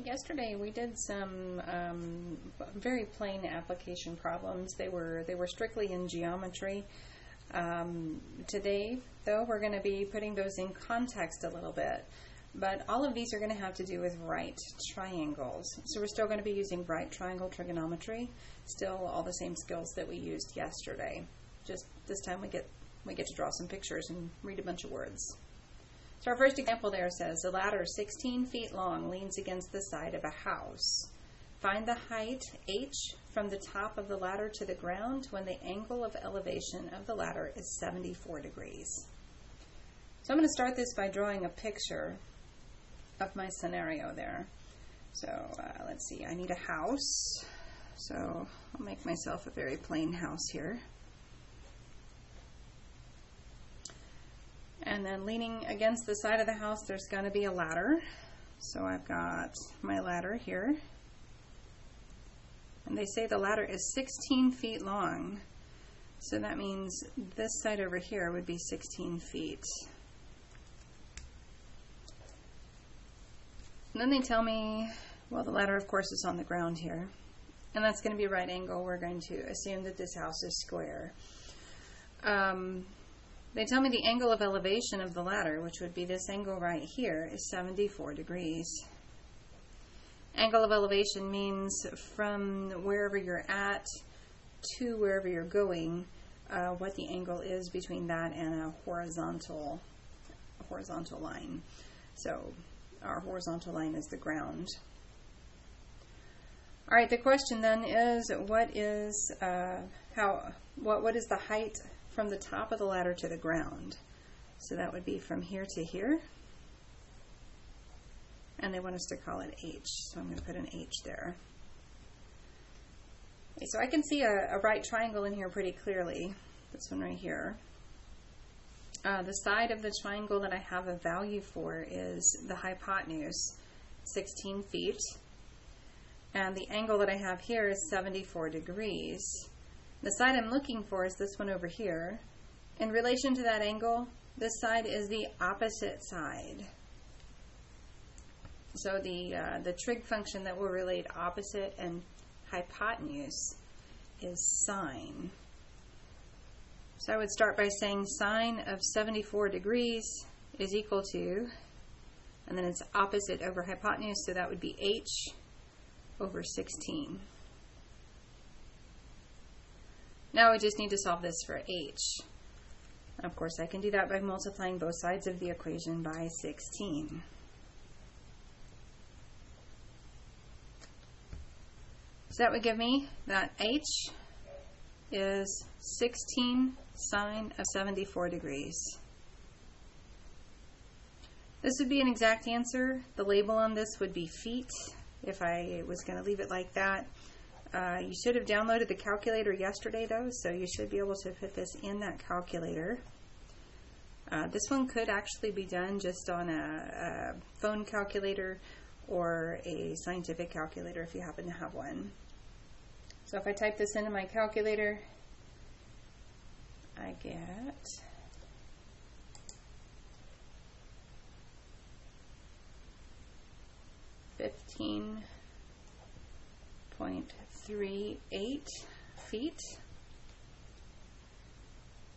Yesterday we did some very plain application problems. They were strictly in geometry. Today, though, we're going to be putting those in context a little bit. But all of these are going to have to do with right triangles. So we're still going to be using right triangle trigonometry. Still all the same skills that we used yesterday. Just this time we get to draw some pictures and read a bunch of words. So our first example there says, a ladder 16 feet long leans against the side of a house. Find the height h from the top of the ladder to the ground when the angle of elevation of the ladder is 74 degrees. So I'm going to start this by drawing a picture of my scenario there. So let's see, I need a house. So I'll make myself a very plain house here. And then leaning against the side of the house, there's going to be a ladder. So I've got my ladder here. And they say the ladder is 16 feet long. So that means this side over here would be 16 feet. And then they tell me, well, the ladder, of course, is on the ground here. And that's going to be a right angle. We're going to assume that this house is square. They tell me the angle of elevation of the ladder, which would be this angle right here, is 74 degrees. Angle of elevation means from wherever you're at to wherever you're going, what the angle is between that and a horizontal line. So our horizontal line is the ground. All right, the question then is, what is the height from the top of the ladder to the ground? So that would be from here to here. And they want us to call it h, so I'm going to put an h there. Okay, so I can see a right triangle in here pretty clearly. This one right here. The side of the triangle that I have a value for is the hypotenuse, 16 feet. And the angle that I have here is 74 degrees. The side I'm looking for is this one over here. In relation to that angle, this side is the opposite side. So the trig function that will relate opposite and hypotenuse is sine. So I would start by saying sine of 74 degrees is equal to, and then it's opposite over hypotenuse, so that would be h over 16. Now we just need to solve this for h. Of course, I can do that by multiplying both sides of the equation by 16. So that would give me that h is 16 sine of 74 degrees. This would be an exact answer. The label on this would be feet, if I was going to leave it like that. You should have downloaded the calculator yesterday, though, so you should be able to put this in that calculator. This one could actually be done just on a phone calculator or a scientific calculator if you happen to have one. So if I type this into my calculator, I get 15.38 feet.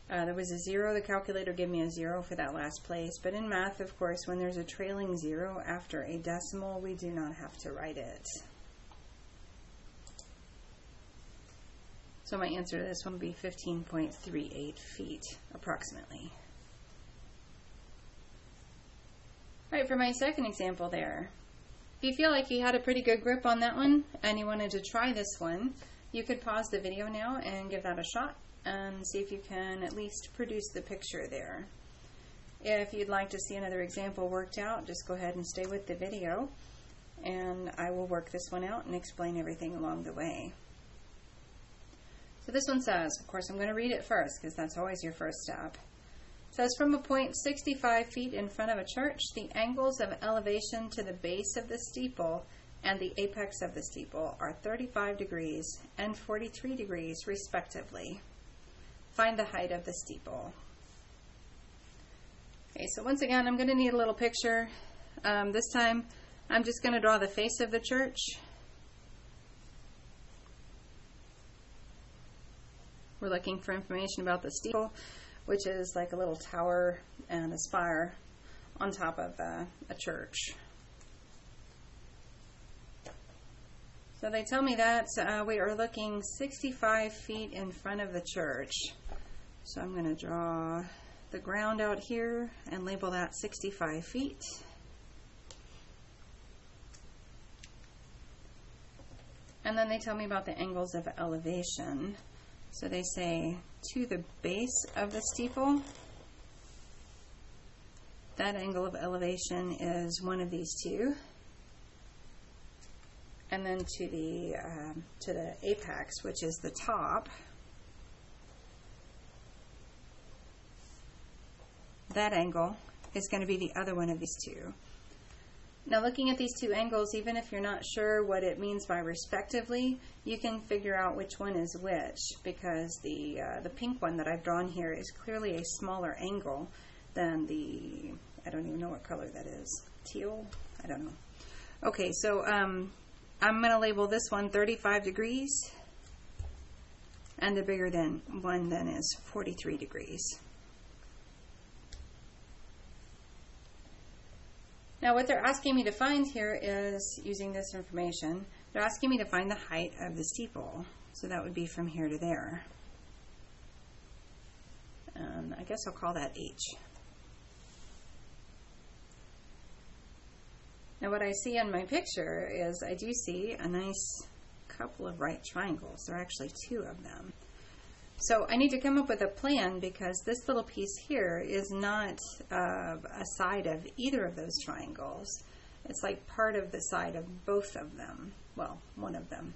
There was a 0. The calculator gave me a 0 for that last place. But in math, of course, when there's a trailing 0 after a decimal, we do not have to write it. So my answer to this one would be 15.38 feet, approximately. All right, for my second example there, if you feel like you had a pretty good grip on that one and you wanted to try this one, you could pause the video now and give that a shot and see if you can at least produce the picture there. If you'd like to see another example worked out, just go ahead and stay with the video and I will work this one out and explain everything along the way. So this one says, of course I'm going to read it first because that's always your first step. It says, from a point 65 feet in front of a church, the angles of elevation to the base of the steeple and the apex of the steeple are 35 degrees and 43 degrees respectively. Find the height of the steeple. Okay, so once again, I'm going to need a little picture. This time I'm just going to draw the face of the church. We're looking for information about the steeple, which is like a little tower and a spire on top of a church. So they tell me that we are looking 65 feet in front of the church. So I'm going to draw the ground out here and label that 65 feet. And then they tell me about the angles of elevation. So they say to the base of the steeple, that angle of elevation is one of these two. And then to the apex, which is the top, that angle is going to be the other one of these two. Now, looking at these two angles, even if you're not sure what it means by respectively, you can figure out which one is which, because the pink one that I've drawn here is clearly a smaller angle than the, I don't even know what color that is, teal? I don't know. Okay, so I'm going to label this one 35 degrees, and the bigger than one then is 43 degrees. Now what they're asking me to find here is, using this information, they're asking me to find the height of the steeple. So that would be from here to there. And I guess I'll call that H. Now what I see in my picture is I do see a nice couple of right triangles. There are actually two of them. So I need to come up with a plan, because this little piece here is not a side of either of those triangles. It's like part of the side of both of them. Well, one of them.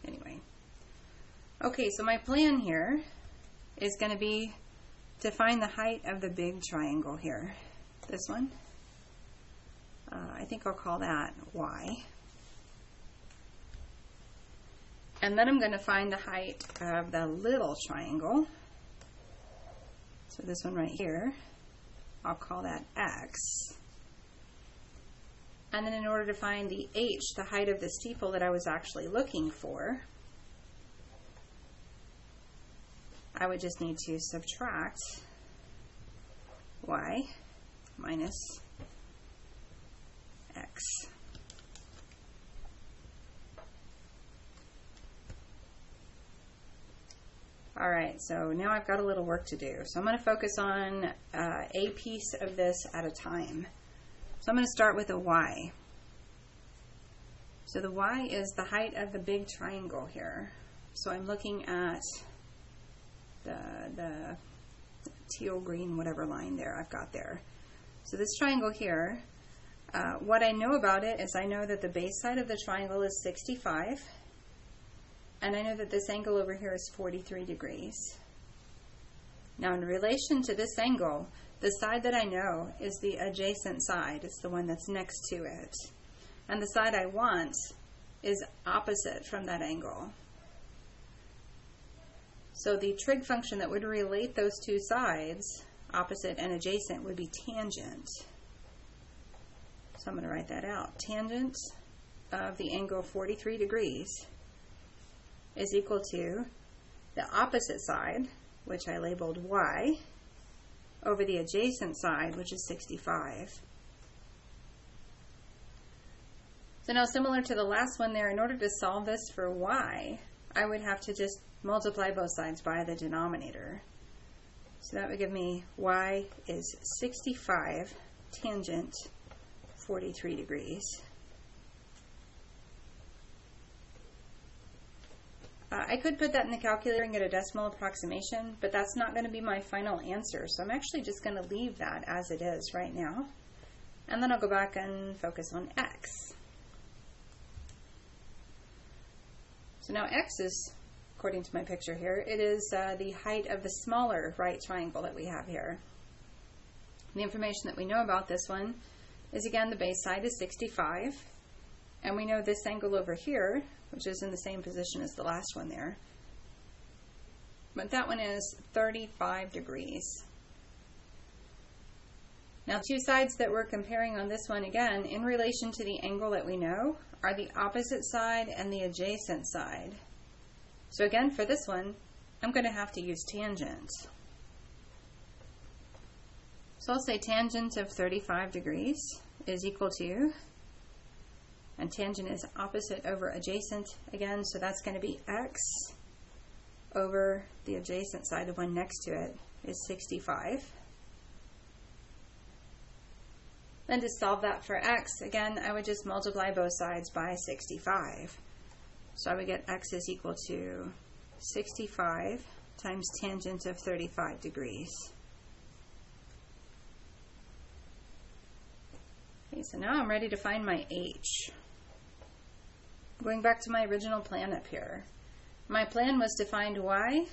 Anyway. Okay, so my plan here is going to be to find the height of the big triangle here. This one. I think I'll call that Y. And then I'm going to find the height of the little triangle. So this one right here, I'll call that X. And then in order to find the H, the height of the steeple that I was actually looking for, I would just need to subtract Y minus X. All right, so now I've got a little work to do. So I'm going to focus on a piece of this at a time. So I'm going to start with a Y. So the Y is the height of the big triangle here. So I'm looking at the teal green whatever line there I've got there. So this triangle here, what I know about it is I know that the base side of the triangle is 65. And I know that this angle over here is 43 degrees. Now in relation to this angle, the side that I know is the adjacent side. It's the one that's next to it. And the side I want is opposite from that angle. So the trig function that would relate those two sides, opposite and adjacent, would be tangent. So I'm going to write that out. Tangent of the angle 43 degrees is equal to the opposite side, which I labeled Y, over the adjacent side, which is 65. So now, similar to the last one there, in order to solve this for Y, I would have to just multiply both sides by the denominator. So that would give me Y is 65 tangent 43 degrees. I could put that in the calculator and get a decimal approximation, but that's not going to be my final answer. So I'm actually just going to leave that as it is right now. And then I'll go back and focus on X. So now X is, according to my picture here, it is the height of the smaller right triangle that we have here. The information that we know about this one is, again, the base side is 65. And we know this angle over here, which is in the same position as the last one there, but that one is 35 degrees. Now, two sides that we're comparing on this one, again, in relation to the angle that we know, are the opposite side and the adjacent side. So again, for this one, I'm going to have to use tangent. So I'll say tangent of 35 degrees is equal to, and tangent is opposite over adjacent again, so that's going to be x over the adjacent side, the one next to it, is 65. Then to solve that for x, again, I would just multiply both sides by 65. So I would get x is equal to 65 times tangent of 35 degrees. Okay, so now I'm ready to find my h. Going back to my original plan up here. My plan was to find y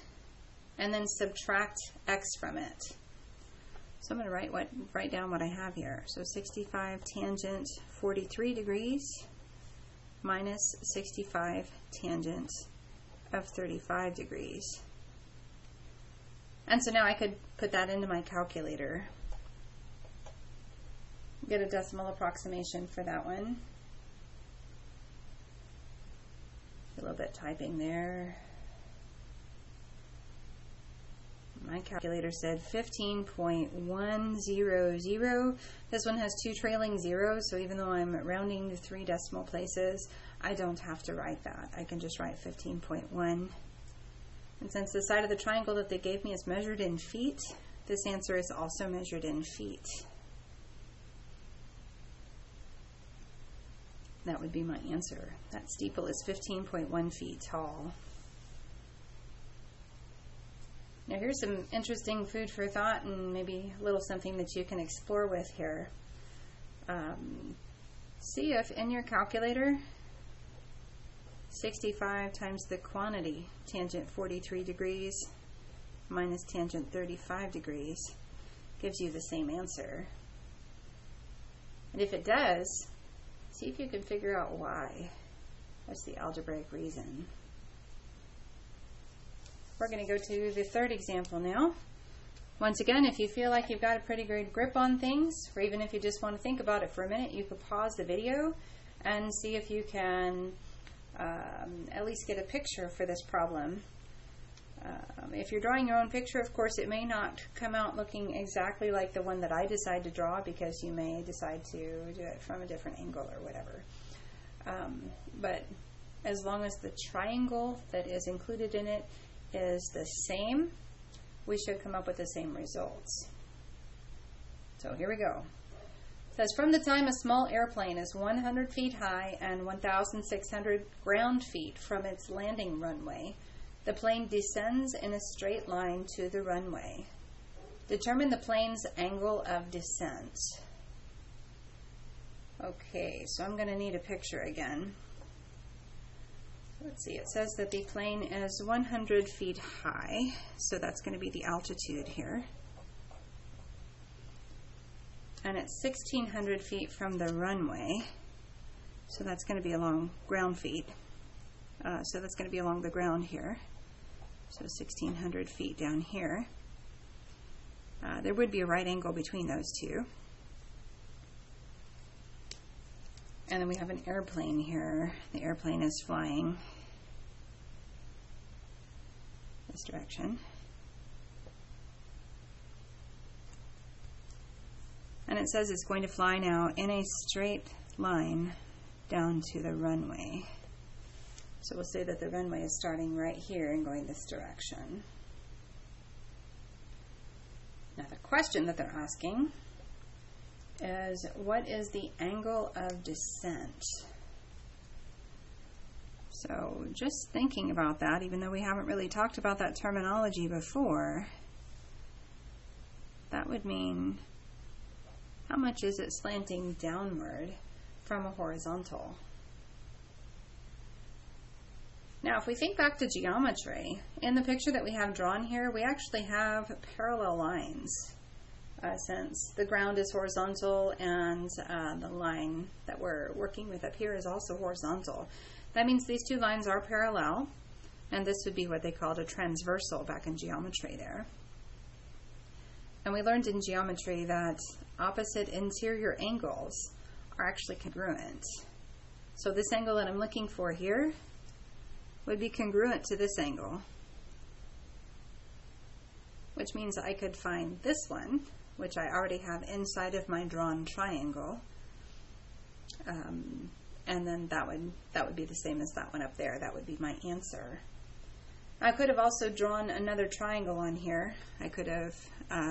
and then subtract x from it. So I'm going to write down what I have here. So 65 tangent 43 degrees minus 65 tangent of 35 degrees. And so now I could put that into my calculator. Get a decimal approximation for that one. A little bit typing there. My calculator said 15.100. This one has two trailing zeros, so even though I'm rounding to 3 decimal places, I don't have to write that. I can just write 15.1. And since the side of the triangle that they gave me is measured in feet, this answer is also measured in feet. That would be my answer. That steeple is 15.1 feet tall. Now here's some interesting food for thought and maybe a little something that you can explore with here. See if in your calculator 65 times the quantity, tangent 43 degrees minus tangent 35 degrees, gives you the same answer. And if it does, see if you can figure out why. That's the algebraic reason. We're going to go to the third example now. Once again, if you feel like you've got a pretty good grip on things, or even if you just want to think about it for a minute, you could pause the video and see if you can at least get a picture for this problem. If you're drawing your own picture, of course, it may not come out looking exactly like the one that I decide to draw, because you may decide to do it from a different angle or whatever. But as long as the triangle that is included in it is the same, we should come up with the same results. So here we go. It says, from the time a small airplane is 100 feet high and 1,600 ground feet from its landing runway, the plane descends in a straight line to the runway. Determine the plane's angle of descent. Okay, so I'm going to need a picture again. Let's see, it says that the plane is 100 feet high, so that's going to be the altitude here. And it's 1,600 feet from the runway, so that's going to be along ground feet. So that's going to be along the ground here. So 1,600 feet down here. There would be a right angle between those two. And then we have an airplane here. The airplane is flying this direction. And it says it's going to fly now in a straight line down to the runway. So we'll say that the runway is starting right here and going this direction. Now the question that they're asking is, what is the angle of descent? So just thinking about that, even though we haven't really talked about that terminology before, that would mean how much is it slanting downward from a horizontal? Now, if we think back to geometry, in the picture that we have drawn here, we actually have parallel lines. Since the ground is horizontal and the line that we're working with up here is also horizontal. That means these two lines are parallel, and this would be what they called a transversal back in geometry there. And we learned in geometry that opposite interior angles are actually congruent. So this angle that I'm looking for here would be congruent to this angle, which means I could find this one, which I already have inside of my drawn triangle, and then that would be the same as that one up there. That would be my answer. I could have also drawn another triangle on here. I could have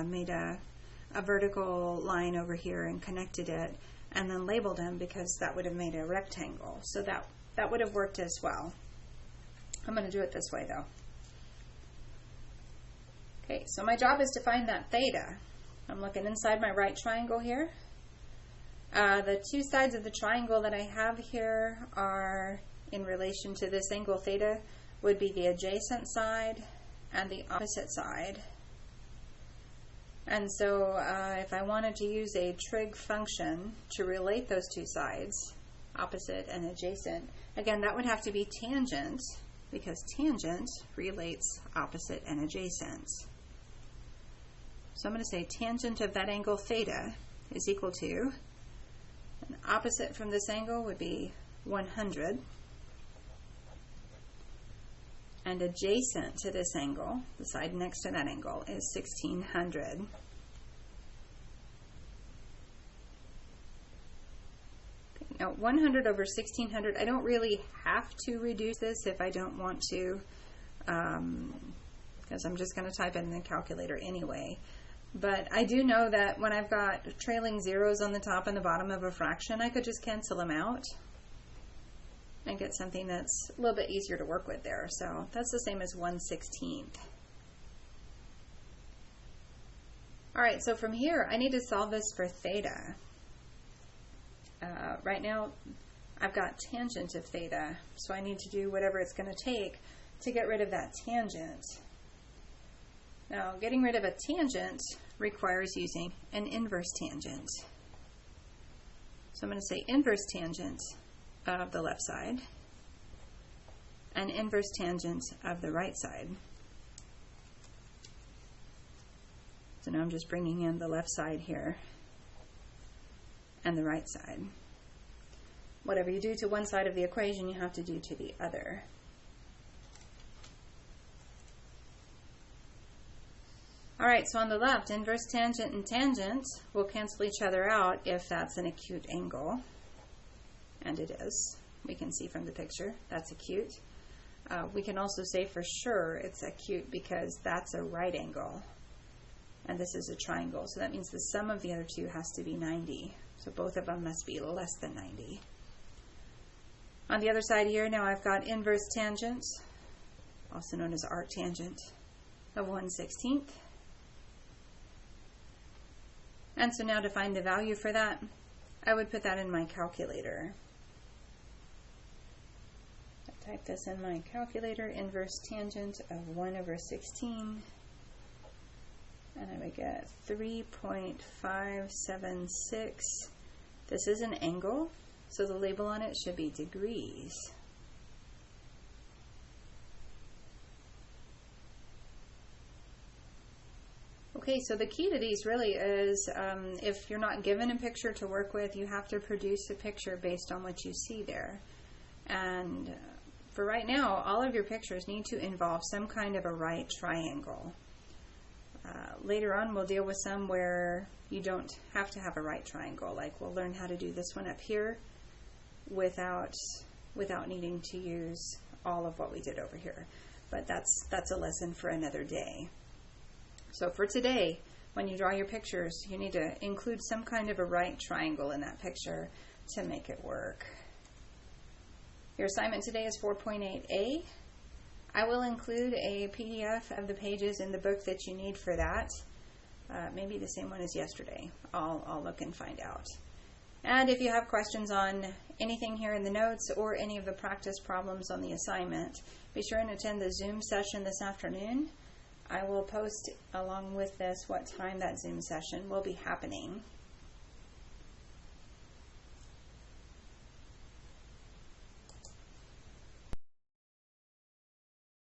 made a vertical line over here and connected it and then labeled them, because that would have made a rectangle. So that would have worked as well. I'm going to do it this way though. Okay, so my job is to find that theta. I'm looking inside my right triangle here. The two sides of the triangle that I have here are in relation to this angle theta would be the adjacent side and the opposite side. And so if I wanted to use a trig function to relate those two sides, opposite and adjacent, again, that would have to be tangent, because tangent relates opposite and adjacent. So I'm going to say tangent of that angle theta is equal to, and opposite from this angle would be 100, and adjacent to this angle, the side next to that angle, is 1600. Okay, now 100 over 1600, I don't really have to reduce this if I don't want to, because I'm just going to type it in the calculator anyway. But I do know that when I've got trailing zeros on the top and the bottom of a fraction, I could just cancel them out and get something that's a little bit easier to work with there. So that's the same as 1/16. All right, so from here, I need to solve this for theta. Right now, I've got tangent of theta, so I need to do whatever it's going to take to get rid of that tangent. Now, getting rid of a tangent requires using an inverse tangent. So I'm going to say inverse tangent of the left side and inverse tangent of the right side. So now I'm just bringing in the left side here and the right side. Whatever you do to one side of the equation, you have to do to the other. All right, so on the left, inverse tangent and tangent will cancel each other out if that's an acute angle. And it is. We can see from the picture that's acute. We can also say for sure it's acute because that's a right angle. And this is a triangle. So that means the sum of the other two has to be 90. So both of them must be less than 90. On the other side here, now I've got inverse tangent, also known as arctangent, of 1/16. And so now to find the value for that, I would put that in my calculator. I type this in my calculator, inverse tangent of 1/16, and I would get 3.576. This is an angle, so the label on it should be degrees. Okay, so the key to these really is if you're not given a picture to work with, you have to produce a picture based on what you see there. And for right now, all of your pictures need to involve some kind of a right triangle. Later on, we'll deal with some where you don't have to have a right triangle. Like we'll learn how to do this one up here without needing to use all of what we did over here. But that's a lesson for another day. So for today, when you draw your pictures, you need to include some kind of a right triangle in that picture to make it work. Your assignment today is 4.8a. I will include a PDF of the pages in the book that you need for that. Maybe the same one as yesterday. I'll look and find out. And if you have questions on anything here in the notes or any of the practice problems on the assignment, be sure and attend the Zoom session this afternoon. I will post along with this what time that Zoom session will be happening.